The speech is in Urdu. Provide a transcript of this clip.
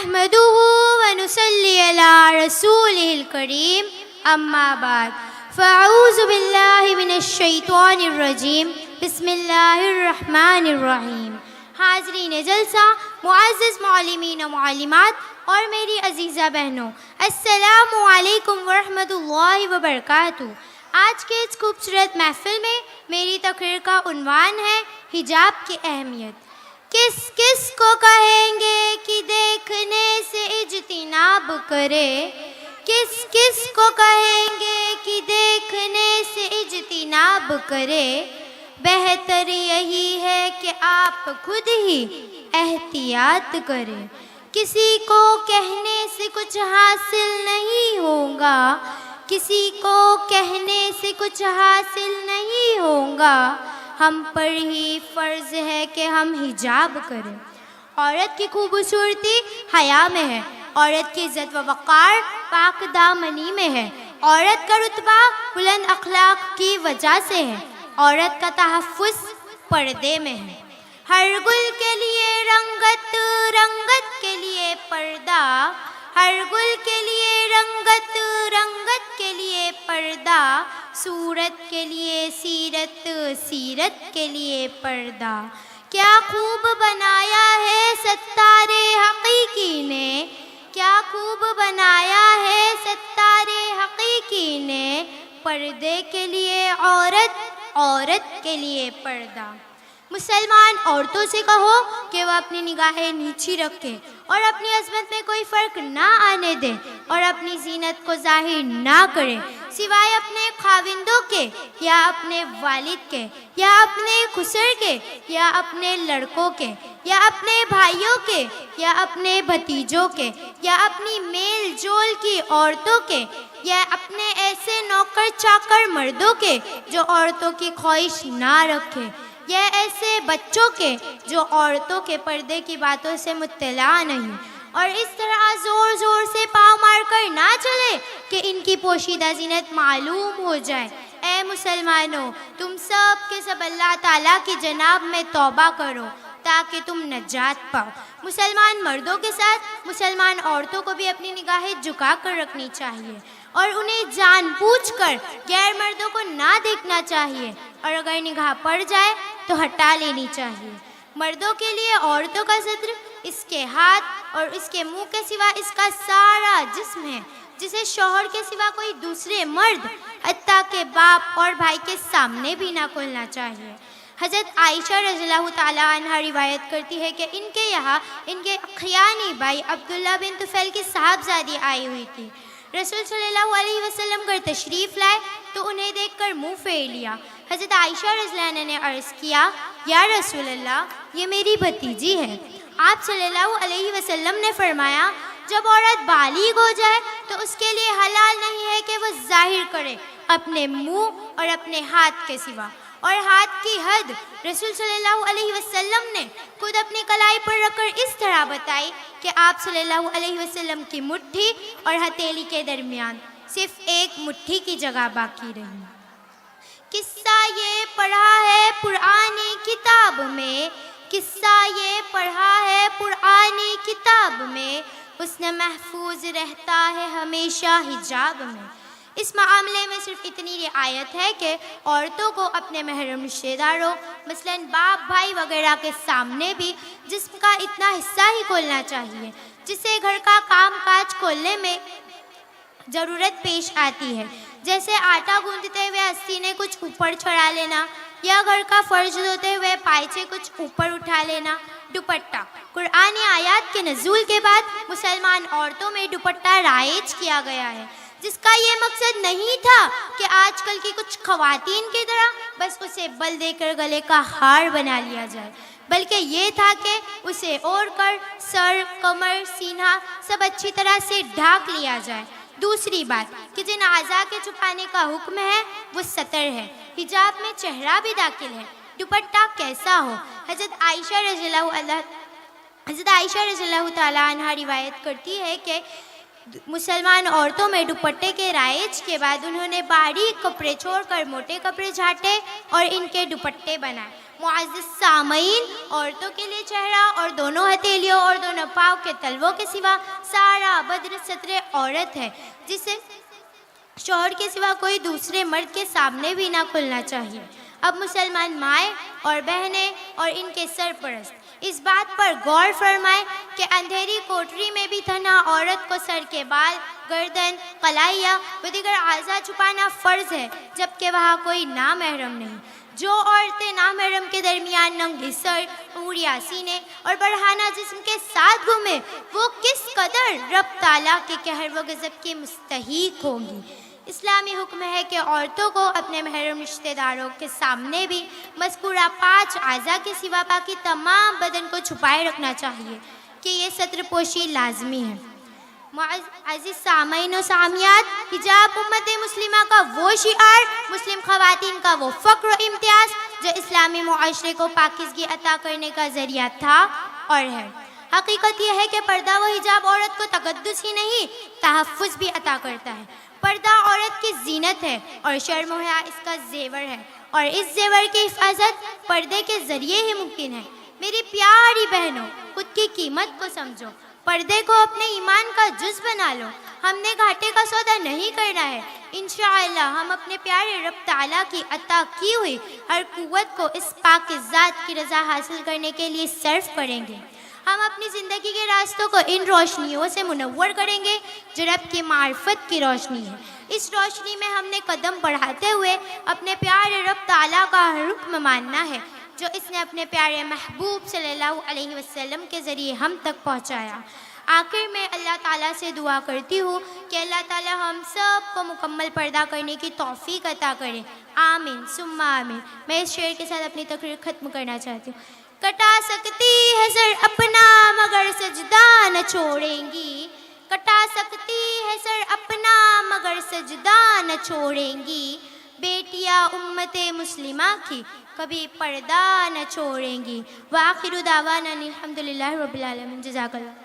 نحمده ونصلي على رسوله الكريم اما بعد فاعوذ باللہ من الشیطان الرجیم بسم اللہ الرحمن الرحیم۔ حاضرین جلسہ، معزز معلمین و معلمات اور میری عزیزہ بہنوں، السلام علیکم ورحمۃ اللہ وبرکاتہ۔ آج کے اس خوبصورت محفل میں میری تقریر کا عنوان ہے حجاب کی اہمیت۔ کس کس کو کہیں گے کہ دیکھنے سے اجتناب کرے، کس کس کو کہیں گے کہ دیکھنے سے اجتناب کرے، بہتر یہی ہے کہ آپ خود ہی احتیاط کریں۔ کسی کو کہنے سے کچھ حاصل نہیں ہوگا، کسی کو کہنے سے کچھ حاصل نہیں ہوگا، ہم پر ہی فرض ہے کہ ہم حجاب کریں۔ عورت کی خوبصورتی حیا میں ہے، عورت کی عزت و وقار پاک دامنی میں ہے، عورت کا رتبہ بلند اخلاق کی وجہ سے ہے، عورت کا تحفظ پردے میں ہے۔ ہر گل کے لیے رنگت، رنگت کے لیے پردہ، ہر گل کے لیے رنگت، رنگت کے لیے پردہ، صورت کے لیے سیرت، سیرت کے لیے پردہ۔ کیا خوب بنایا ہے ستار حقیقی نے، کیا خوب بنایا ہے ستار حقیقی نے، پردے کے لیے عورت، عورت کے لیے پردہ۔ مسلمان عورتوں سے کہو کہ وہ اپنی نگاہیں نیچی رکھیں اور اپنی عظمت میں کوئی فرق نہ آنے دیں اور اپنی زینت کو ظاہر نہ کریں سوائے اپنے خاوندوں کے یا اپنے والد کے یا اپنے خسر کے یا اپنے لڑکوں کے یا اپنے بھائیوں کے یا اپنے بھتیجوں کے یا اپنی میل جول کی عورتوں کے یا اپنے ایسے نوکر چاکر مردوں کے جو عورتوں کی خواہش نہ رکھے، یا ایسے بچوں کے جو عورتوں کے پردے کی باتوں سے مطلع نہیں، اور اس طرح زور زور سے پاؤں مار کر نہ چلے کہ ان کی پوشیدہ زینت معلوم ہو جائے۔ اے مسلمانوں، تم سب کے سب اللہ تعالیٰ کی جناب میں توبہ کرو تاکہ تم نجات پاؤ۔ مسلمان مردوں کے ساتھ مسلمان عورتوں کو بھی اپنی نگاہیں جھکا کر رکھنی چاہیے اور انہیں جان بوجھ کر غیر مردوں کو نہ دیکھنا چاہیے، اور اگر نگاہ پڑ جائے تو ہٹا لینی چاہیے۔ مردوں کے لیے عورتوں کا ستر اس کے ہاتھ اور اس کے منہ کے سوا اس کا سارا جسم ہے، جسے شوہر کے سوا کوئی دوسرے مرد حتیٰ کہ باپ اور بھائی کے سامنے بھی نہ کھولنا چاہیے۔ حضرت عائشہ رضی اللہ تعالیٰ عنہ روایت کرتی ہے کہ ان کے یہاں ان کے اخیانی بھائی عبداللہ بن طفیل کی صاحبزادی آئی ہوئی تھی۔ رسول صلی اللہ علیہ وسلم گھر تشریف لائے تو انہیں دیکھ کر منہ پھیر لیا۔ حضرت عائشہ رضی اللہ عنہ نے عرض کیا، یا رسول اللہ، یہ میری بھتیجی ہے۔ آپ صلی اللہ علیہ وسلم نے فرمایا، جب عورت بالغ ہو جائے تو اس کے لیے حلال نہیں ہے کہ وہ ظاہر کرے اپنے منہ اور اپنے ہاتھ کے سوا، اور ہاتھ کی حد رسول صلی اللہ علیہ وسلم نے خود اپنی کلائی پر رکھ کر اس طرح بتائی کہ آپ صلی اللہ علیہ وسلم کی مٹھی اور ہتھیلی کے درمیان صرف ایک مٹھی کی جگہ باقی رہی۔ قصہ یہ پڑھا ہے قرآنی کتاب میں، قصہ یہ پڑھا ہے قرآنی کتاب میں، اس نے محفوظ رہتا ہے ہمیشہ حجاب میں۔ اس معاملے میں صرف اتنی رعایت ہے کہ عورتوں کو اپنے محرم رشتہ داروں مثلاً باپ بھائی وغیرہ کے سامنے بھی جسم کا اتنا حصہ ہی کھولنا چاہیے جس سے گھر کا کام کاج کھولنے میں ضرورت پیش آتی ہے، جیسے آٹا گوندھتے ہوئے ہستی نے کچھ اوپر چڑھا لینا یا گھر کا فرش دھوتے ہوئے پائے سے کچھ اوپر اٹھا لینا۔ دوپٹہ، قرآنی آیات کے نزول کے بعد مسلمان عورتوں میں دوپٹہ رائج کیا گیا ہے، جس کا یہ مقصد نہیں تھا کہ آج کل کی کچھ خواتین کی طرح بس اسے بل دے کر گلے کا ہار بنا لیا جائے، بلکہ یہ تھا کہ اسے اوڑھ کر سر، کمر، سینہ سب اچھی طرح سے ڈھانک لیا جائے۔ دوسری بات کہ جن اعضاء کے چھپانے کا حکم ہے وہ ستر ہے، حجاب میں چہرہ بھی داخل ہے۔ دوپٹہ کیسا ہو؟ حضرت عائشہ رضی اللہ تعالیٰ عنہ روایت کرتی ہے کہ مسلمان عورتوں میں دوپٹے کے رائج کے بعد انہوں نے باریک کپڑے چھوڑ کر موٹے کپڑے جھاٹے اور ان کے دوپٹے بنائے۔ معزز سامعین، عورتوں کے لیے چہرہ اور دونوں ہتھیلیوں اور دونوں پاؤں کے تلووں کے سوا سارا بدن ستر عورت ہے، جسے شوہر کے سوا کوئی دوسرے مرد کے سامنے بھی نہ کھلنا چاہیے۔ اب مسلمان مائیں اور بہنیں اور ان کے سرپرست اس بات پر غور فرمائیں کہ اندھیری کوٹری میں بھی تنہا عورت کو سر کے بال، گردن، قلائیہ و دیگر اعضاء چھپانا فرض ہے، جبکہ وہاں کوئی نامحرم نہیں۔ جو عورتیں نامحرم کے درمیان ننگے سر، عوریہ سینے اور برہنہ جسم کے ساتھ گھومیں، وہ کس قدر رب تعالیٰ کے قہر و غضب کی مستحق ہوں گی۔ اسلامی حکم ہے کہ عورتوں کو اپنے محرم رشتہ داروں کے سامنے بھی مذکورہ 5 اعضاء کے سوا باقی تمام بدن کو چھپائے رکھنا چاہیے کہ یہ ستر پوشی لازمی ہے۔ عزیز سامعین و سامعات، حجاب امت مسلمہ کا وہ شعار، مسلم خواتین کا وہ فخر و امتیاز جو اسلامی معاشرے کو پاکیزگی عطا کرنے کا ذریعہ تھا اور ہے۔ حقیقت یہ ہے کہ پردہ و حجاب عورت کو تقدس ہی نہیں، تحفظ بھی عطا کرتا ہے۔ پردہ عورت کی زینت ہے اور شرم و حیا اس کا زیور ہے، اور اس زیور کی حفاظت پردے کے ذریعے ہی ممکن ہے۔ میری پیاری بہنوں، خود کی قیمت کو سمجھو، پردے کو اپنے ایمان کا جز بنا لو۔ ہم نے گھاٹے کا سودا نہیں کرنا ہے، انشاءاللہ ہم اپنے پیارے رب تعالیٰ کی عطا کی ہوئی ہر قوت کو اس پاک ذات کی رضا حاصل کرنے کے لیے صرف کریں گے۔ ہم اپنی زندگی کے راستوں کو ان روشنیوں سے منور کریں گے جو رب کی معرفت کی روشنی ہے۔ اس روشنی میں ہم نے قدم بڑھاتے ہوئے اپنے پیارے رب تعالیٰ کا حکم ماننا ہے جو اس نے اپنے پیارے محبوب صلی اللہ علیہ وسلم کے ذریعے ہم تک پہنچایا۔ آخر میں اللہ تعالیٰ سے دعا کرتی ہوں کہ اللہ تعالیٰ ہم سب کو مکمل پردہ کرنے کی توفیق عطا کرے، آمین ثم آمین۔ میں اس شعر کے ساتھ اپنی تقریر ختم کرنا چاہتی ہوں۔ کٹا سکتی ہے سر اپنا مگر سجدہ نہ چھوڑیں گی، کٹا سکتی ہے سر اپنا مگر سجدہ نہ چھوڑیں گی، بیٹیاں امت مسلمہ کی کبھی پردہ نہ چھوڑیں گی۔ وآخر دعوانا الحمدللہ رب العالمین۔ جزاک اللہ۔